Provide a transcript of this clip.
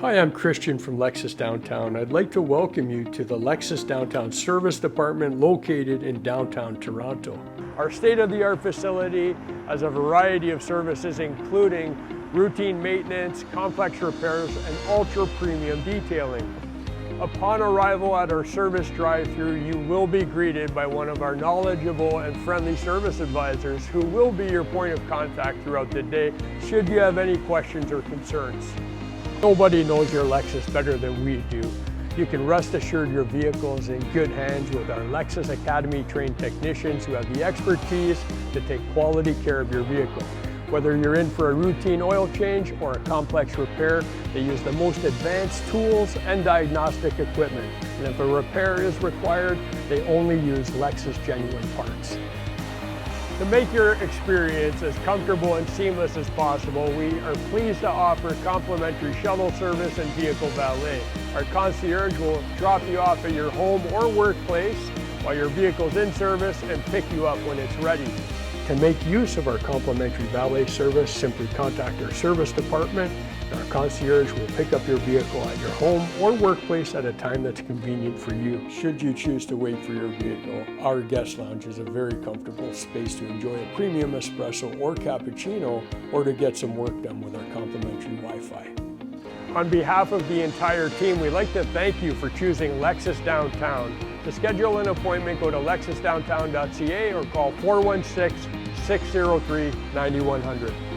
Hi, I'm Christian from Lexus Downtown. I'd like to welcome you to the Lexus Downtown Service Department located in downtown Toronto. Our state-of-the-art facility has a variety of services including routine maintenance, complex repairs, and ultra-premium detailing. Upon arrival at our service drive-thru, you will be greeted by one of our knowledgeable and friendly service advisors who will be your point of contact throughout the day should you have any questions or concerns. Nobody knows your Lexus better than we do. You can rest assured your vehicle is in good hands with our Lexus Academy-trained technicians who have the expertise to take quality care of your vehicle. Whether you're in for a routine oil change or a complex repair, they use the most advanced tools and diagnostic equipment. And if a repair is required, they only use Lexus genuine parts. To make your experience as comfortable and seamless as possible, we are pleased to offer complimentary shuttle service and vehicle valet. Our concierge will drop you off at your home or workplace while your vehicle's in service and pick you up when it's ready. To make use of our complimentary valet service, simply contact our service department. Our concierge will pick up your vehicle at your home or workplace at a time that's convenient for you. Should you choose to wait for your vehicle, our guest lounge is a very comfortable space to enjoy a premium espresso or cappuccino, or to get some work done with our complimentary Wi-Fi. On behalf of the entire team, we'd like to thank you for choosing Lexus Downtown. To schedule an appointment, go to lexusdowntown.ca or call 416-603-9100.